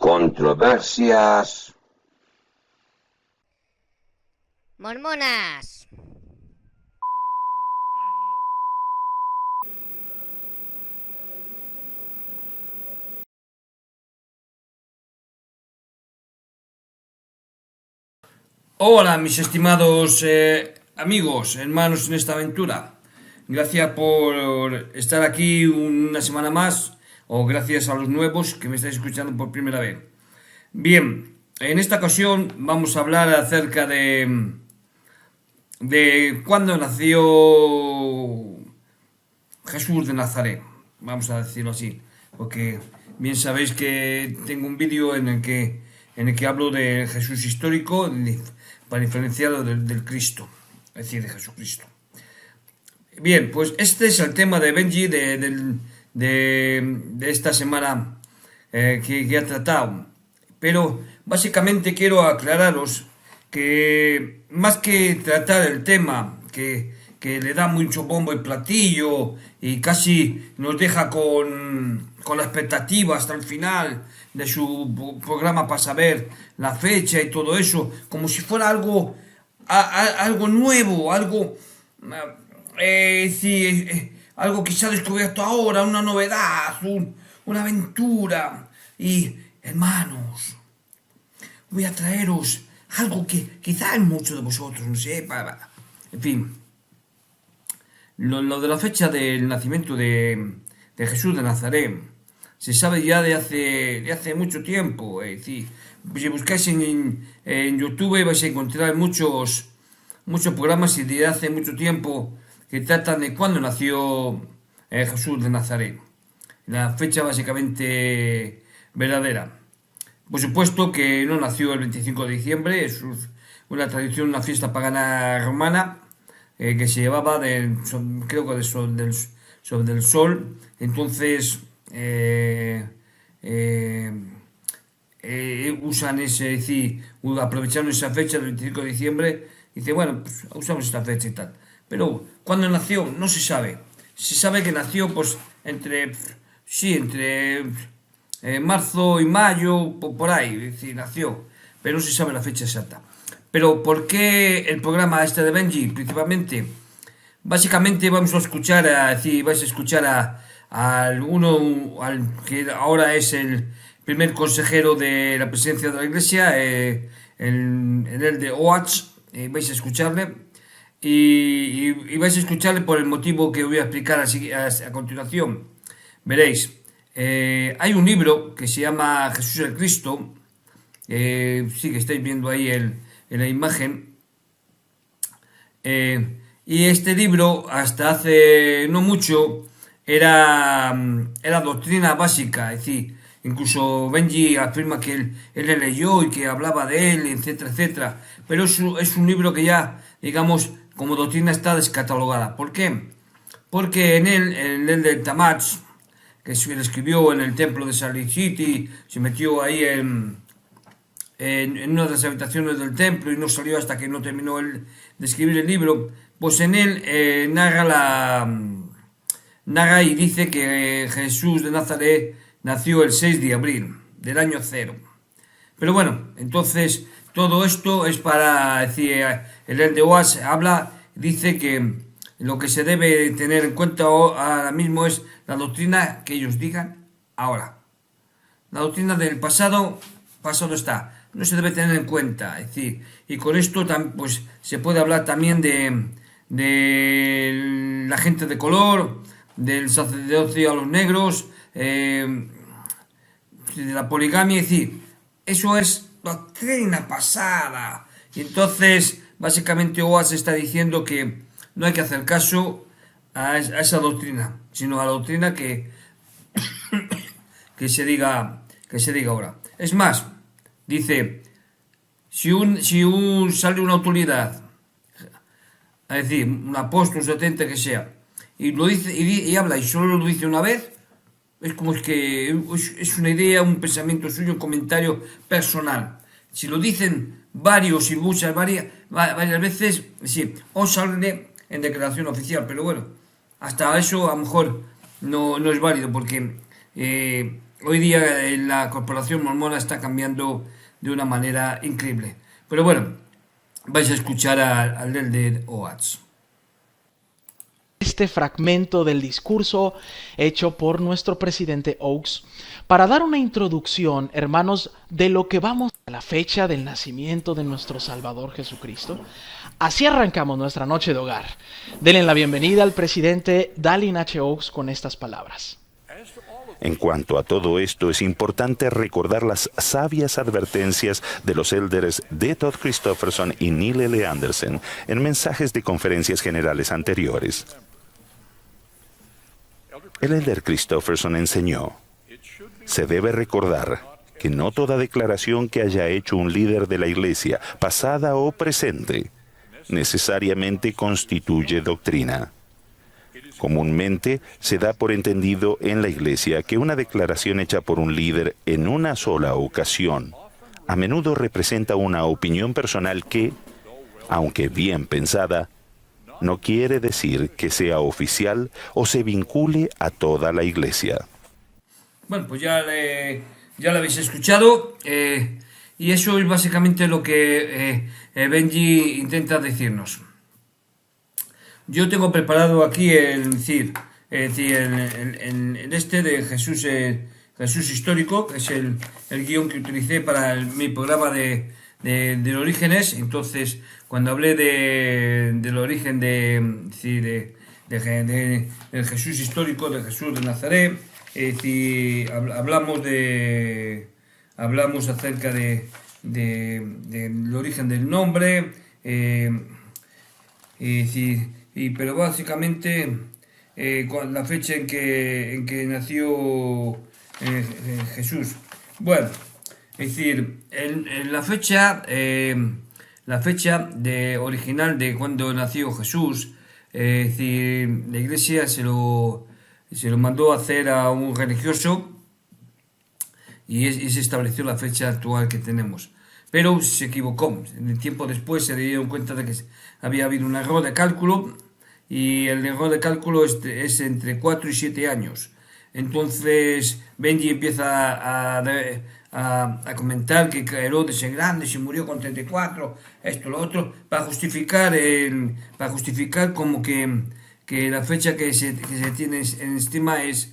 Controversias. Mormonas. Hola, mis estimados amigos, hermanos en esta aventura. Gracias por estar aquí una semana más, o gracias a los nuevos que me estáis escuchando por primera vez. Bien, en esta ocasión vamos a hablar acerca de cuándo nació Jesús de Nazaret, vamos a decirlo así, porque bien sabéis que tengo un vídeo en el que hablo de Jesús histórico para diferenciarlo del Cristo, es decir, de Jesucristo. Bien, pues este es el tema de Benji de esta semana que ha tratado, pero básicamente quiero aclararos que más que tratar el tema que le da mucho bombo y platillo y casi nos deja con la expectativa hasta el final de su programa para saber la fecha y todo eso, como si fuera algo nuevo, algo que se ha descubierto ahora, una novedad, una aventura. Y hermanos, voy a traeros algo que quizás muchos de vosotros no sepan. En fin, lo de la fecha del nacimiento de Jesús de Nazaret se sabe ya de hace mucho tiempo. Es decir, si buscáis en YouTube vais a encontrar muchos programas y de hace mucho tiempo que tratan de cuándo nació Jesús de Nazaret. La fecha básicamente verdadera. Por supuesto que no nació el 25 de diciembre, es una tradición, una fiesta pagana romana que se llevaba creo que sobre el sol. Entonces usan aprovecharon esa fecha del 25 de diciembre. Dice, bueno, pues usamos esta fecha y tal. Pero cuando nació no se sabe. Se sabe que nació pues entre marzo y mayo, por ahí, es decir, nació, pero no se sabe la fecha exacta. Pero ¿por qué el programa este de Benji? Principalmente, básicamente vamos a escuchar vais a escuchar al que ahora es el primer consejero de la presidencia de la iglesia, el de Oach, vais a escucharle y vais a escucharle por el motivo que voy a explicar a continuación. Veréis, hay un libro que se llama Jesús el Cristo, sí que estáis viendo ahí en la imagen, y este libro hasta hace no mucho era doctrina básica, es decir, incluso Benji afirma que él le leyó y que hablaba de él, etcétera, etcétera, pero es un libro que ya, digamos, como doctrina está descatalogada. ¿Por qué? Porque en el del Tamach, que se escribió en el templo de Salt Lake City, se metió ahí en una de las habitaciones del templo y no salió hasta que no terminó de escribir el libro, pues en él narra y dice que Jesús de Nazaret nació el 6 de abril del año 0. Pero bueno, entonces todo esto es para decir, el de Oas dice que lo que se debe tener en cuenta ahora mismo es la doctrina que ellos digan ahora. La doctrina del pasado está, no se debe tener en cuenta. Es decir, y con esto pues se puede hablar también de la gente de color, del sacerdocio a los negros, de la poligamia, es decir, eso es doctrina pasada. Y entonces, básicamente Oas está diciendo que no hay que hacer caso a esa doctrina, sino a la doctrina que se diga ahora. Es más, dice, si sale una autoridad, es decir, un apóstol, 70 que sea, y lo dice y habla y solo lo dice una vez, es como que es una idea, un pensamiento suyo, un comentario personal. Si lo dicen varias veces, sí, o sale en declaración oficial, pero bueno, hasta eso a lo mejor no es válido, porque hoy día la corporación mormona está cambiando de una manera increíble. Pero bueno, vais a escuchar al elder Oates. Este fragmento del discurso hecho por nuestro presidente Oaks para dar una introducción, hermanos, de lo que vamos a la fecha del nacimiento de nuestro Salvador Jesucristo. Así arrancamos nuestra noche de hogar. Denle la bienvenida al presidente Dallin H. Oaks con estas palabras. En cuanto a todo esto, es importante recordar las sabias advertencias de los elders D. Todd Christofferson y Neil L. Anderson en mensajes de conferencias generales anteriores. El elder Christofferson enseñó: se debe recordar que no toda declaración que haya hecho un líder de la iglesia, pasada o presente, necesariamente constituye doctrina. Comúnmente se da por entendido en la iglesia que una declaración hecha por un líder en una sola ocasión a menudo representa una opinión personal que, aunque bien pensada, no quiere decir que sea oficial o se vincule a toda la iglesia. Bueno, pues ya lo habéis escuchado, y eso es básicamente lo que Benji intenta decirnos. Yo tengo preparado aquí el este de Jesús, Jesús histórico, que es el guión que utilicé para mi programa de Orígenes. Entonces, cuando hablé del origen del Jesús histórico, de Jesús de Nazaret, hablamos acerca del origen del nombre, pero básicamente la fecha en que nació Jesús. Bueno, es decir, en la fecha original de cuando nació Jesús, es decir, la iglesia se lo mandó a hacer a un religioso y se estableció la fecha actual que tenemos. Pero se equivocó. En el tiempo después se dieron cuenta de que había habido un error de cálculo, y el error de cálculo es entre 4 y 7 años. Entonces Benji empieza a comentar que Herodes es grande, se murió con 34, esto, lo otro, para justificar como que la fecha que se tiene en estima es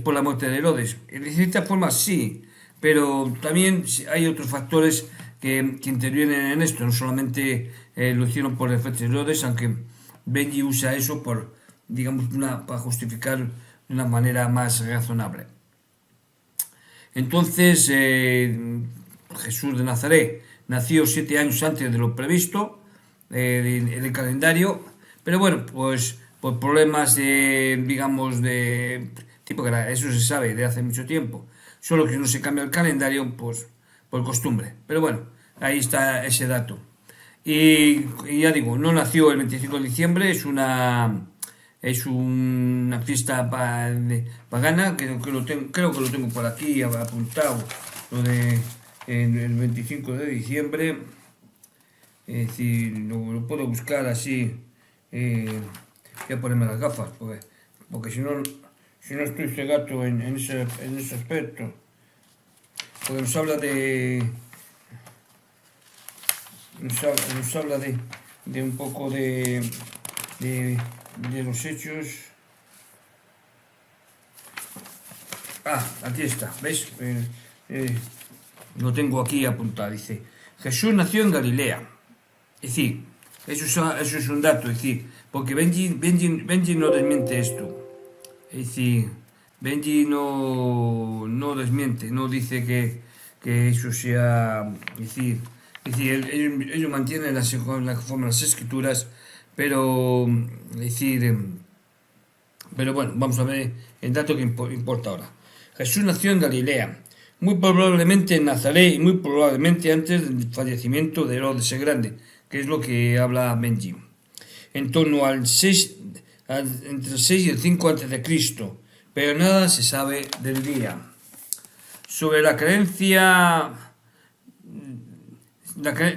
por la muerte de Herodes. De cierta forma sí, pero también hay otros factores que intervienen en esto. No solamente lo hicieron por el efecto de Herodes, aunque Benji usa eso para justificar de una manera más razonable. Entonces, Jesús de Nazaret nació 7 años antes de lo previsto en el calendario, pero bueno, pues por problemas de tipo, que eso se sabe de hace mucho tiempo, solo que no se cambia el calendario, pues por costumbre. Pero bueno, ahí está ese dato. Y ya digo, no nació el 25 de diciembre, es una fiesta pagana, creo que lo tengo por aquí apuntado, lo de el 25 de diciembre. Es decir, lo puedo buscar así. Voy a ponerme las gafas, porque si no estoy cegado en ese aspecto. Porque nos habla de un poco de los hechos. Aquí está, ¿ves? Lo tengo aquí apuntado. Dice: Jesús nació en Galilea. Es decir, eso es un dato, es decir, porque Benji no desmiente esto. Es decir, Benji no desmiente, no dice que eso sea. Es decir, ellos mantienen la forma de las escrituras, pero bueno, vamos a ver el dato que importa ahora. Jesús nació en Galilea, muy probablemente en Nazaret y muy probablemente antes del fallecimiento de Herodes el Grande, que es lo que habla Benji. En torno entre el 6 y el 5 a.C., pero nada se sabe del día. Sobre la creencia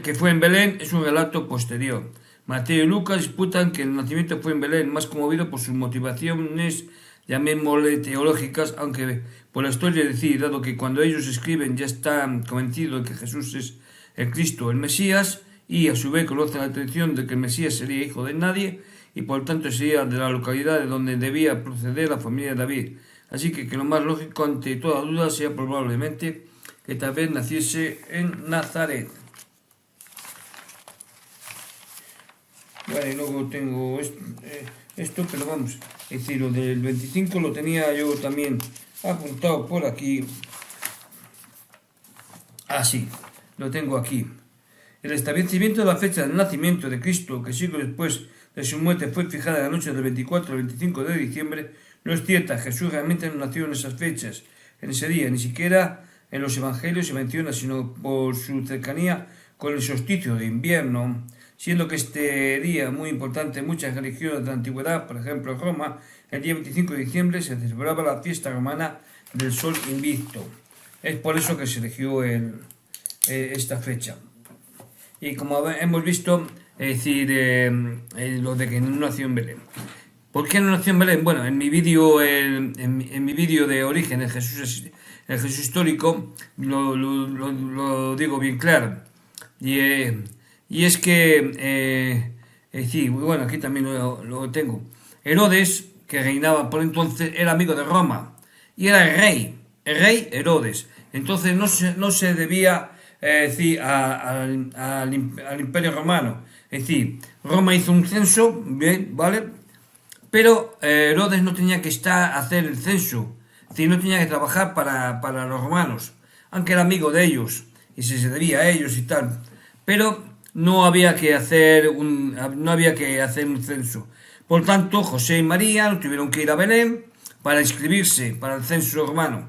que fue en Belén es un relato posterior. Mateo y Lucas disputan que el nacimiento fue en Belén, más conmovido por sus motivaciones llamémosle teológicas, aunque por la historia decir, dado que cuando ellos escriben ya están convencidos de que Jesús es el Cristo, el Mesías, y a su vez conocen la tradición de que el Mesías sería hijo de nadie, y por tanto sería de la localidad de donde debía proceder la familia de David. Así que lo más lógico ante toda duda sea probablemente que tal vez naciese en Nazaret. Vale, luego tengo esto, pero vamos, es decir, lo del 25 lo tenía yo también apuntado por aquí. Sí, lo tengo aquí. El establecimiento de la fecha del nacimiento de Cristo, que siglos después de su muerte fue fijada en la noche del 24 al 25 de diciembre, no es cierta. Jesús realmente no nació en esas fechas, en ese día, ni siquiera en los evangelios se menciona, sino por su cercanía con el solsticio de invierno, siendo que este día muy importante en muchas religiones de la antigüedad, por ejemplo en Roma, el día 25 de diciembre se celebraba la fiesta romana del sol invicto. Es por eso que se eligió esta fecha. Y como hemos visto, es decir, lo de que no nació en Belén. ¿Por qué no nació en Belén? Bueno, en mi vídeo de origen, el Jesús histórico, lo digo bien claro. Y es que, sí, bueno, aquí también lo tengo. Herodes, que reinaba por entonces, era amigo de Roma y era el rey Herodes. Entonces no se debía decir, al Imperio Romano. Es decir, Roma hizo un censo, bien, ¿vale? Pero Herodes no tenía que hacer el censo, es decir, no tenía que trabajar para los romanos, aunque era amigo de ellos y se debía a ellos y tal. Pero no había que hacer un censo. Por tanto, José y María tuvieron que ir a Belén para inscribirse para el censo romano.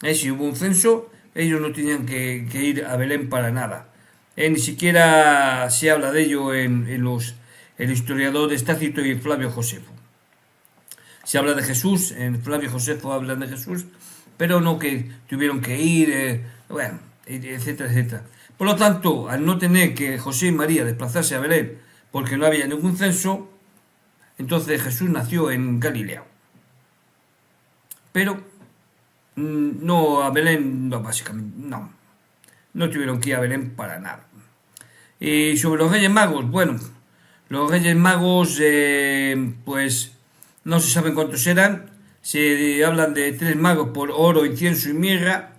Si hubo un censo, ellos no tenían que ir a Belén para nada. Ni siquiera se habla de ello en el historiador de Tácito y Flavio Josefo. Se habla de Jesús, en Flavio Josefo hablan de Jesús, pero no que tuvieron que ir, bueno, etcétera, etcétera. Por lo tanto, al no tener que José y María desplazarse a Belén porque no había ningún censo, entonces Jesús nació en Galilea. Pero no a Belén, no, básicamente, no tuvieron que ir a Belén para nada. Y sobre los Reyes Magos, bueno, los Reyes Magos, pues no se saben cuántos eran. Se hablan de 3 magos por oro, incienso y mirra.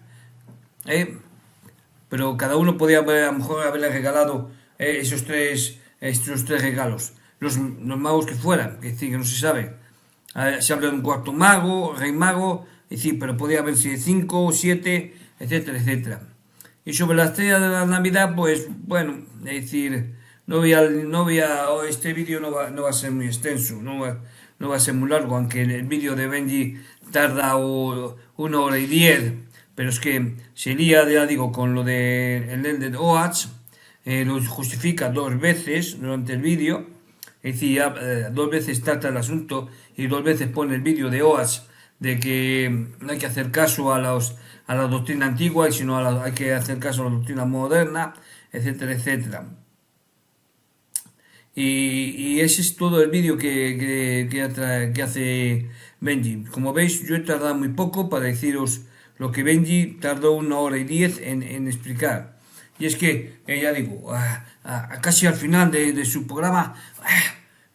Pero cada uno podía a lo mejor haberle regalado estos tres regalos. Los magos que fueran, que decir, que no se sabe. Se habla de un cuarto mago, rey mago, es decir, pero podía haber sido 5 o 7, etcétera, etcétera. Y sobre la estrella de la Navidad, pues bueno, es decir, este vídeo no va a ser muy extenso, no va a ser muy largo, aunque el vídeo de Benji tarda 1 hora y 10, pero es que se lía, ya digo, con lo de el Elden Oats, lo justifica 2 veces durante el vídeo, es decir, 2 veces trata el asunto y 2 veces pone el vídeo de Oats de que no hay que hacer caso a la doctrina antigua, sino hay que hacer caso a la doctrina moderna, etcétera, etcétera. Y ese es todo el vídeo que hace Benji. Como veis, yo he tardado muy poco para deciros lo que Benji tardó 1 hora y 10 en explicar. Y es que, ya digo, casi al final de su programa,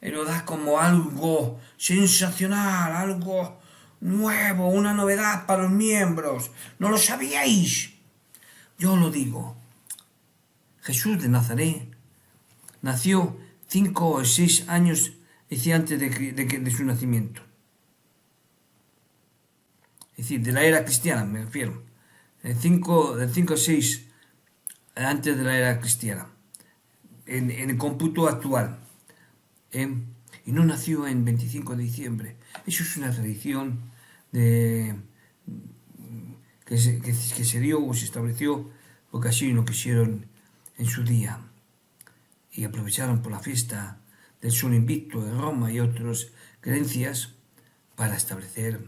lo da como algo sensacional, algo nuevo, una novedad para los miembros. ¿No lo sabíais? Yo lo digo. Jesús de Nazaret nació 5 o 6 años antes de su nacimiento. Es decir, de la era cristiana, me refiero. Del 5 a 6 antes de la era cristiana. En el cómputo actual. Y no nació en 25 de diciembre. Eso es una tradición que se dio o se estableció porque así lo quisieron en su día. Y aprovecharon por la fiesta del sol invicto de Roma y otras creencias para establecer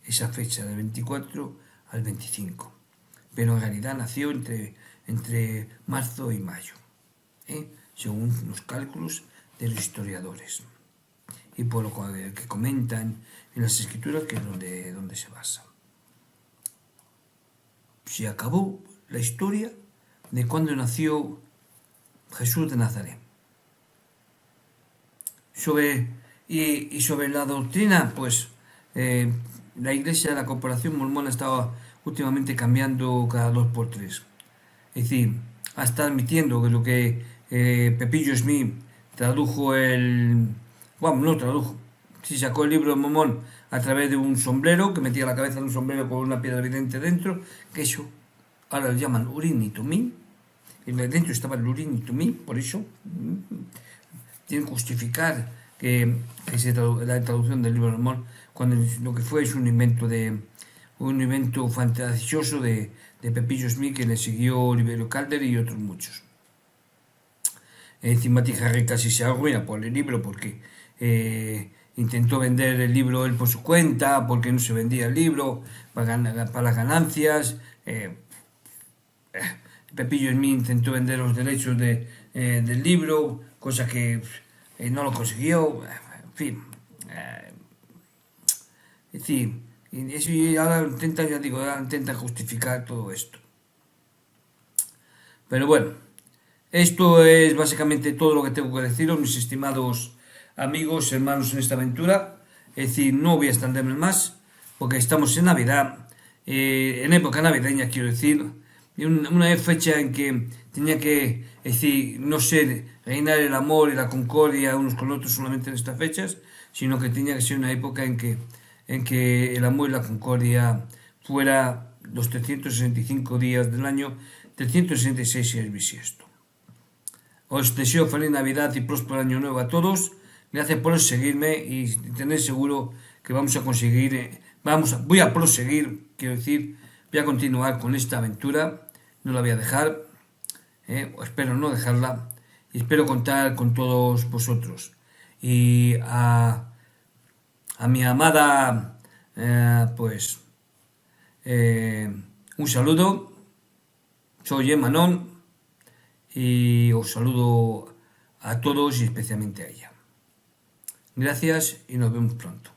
esa fecha del 24 al 25. Pero en realidad nació entre marzo y mayo, según los cálculos de los historiadores. Y por lo que comentan en las Escrituras, que es donde se basa. Se acabó la historia de cuando nació Jesús de Nazaret. Sobre la doctrina, pues la Iglesia de la Corporación Mormona estaba últimamente cambiando cada 2 por 3. Es decir, hasta admitiendo que lo que Pepillo Smith tradujo no tradujo, sí sacó el libro de Mormón a través de un sombrero, que metía la cabeza en un sombrero con una piedra evidente dentro, que eso ahora lo llaman Urim y Tumim, y dentro estaba el Urim y Tumim, por eso tienen que justificar que la traducción del libro de Mormón, cuando lo que fue es un invento fantasioso de Pepillo Smith, que le siguió Oliverio Calder y otros muchos. Timothy Harry casi se arruina por el libro porque intentó vender el libro él por su cuenta, porque no se vendía el libro para las ganancias. Pepillo Smith intentó vender los derechos del libro, cosa que no lo consiguió. En fin, es decir, eso, y ahora intenta justificar todo esto. Pero bueno, esto es básicamente todo lo que tengo que deciros, mis estimados amigos, hermanos, en esta aventura. Es decir, no voy a extenderme más, porque estamos en Navidad, en época navideña, quiero decir, una fecha en que tenía que, es decir, no ser reinar el amor y la concordia unos con otros solamente en estas fechas, sino que tenía que ser una época en que el amor y la concordia fuera los 365 días del año, 366 si es bisiesto. Os deseo feliz Navidad y próspero año nuevo a todos. Gracias por seguirme y tener seguro que vamos a conseguir, voy a proseguir, quiero decir, voy a continuar con esta aventura, no la voy a dejar, o espero no dejarla, y espero contar con todos vosotros. Y a mi amada, un saludo, soy Emanón, y os saludo a todos y especialmente a ella. Gracias y nos vemos pronto.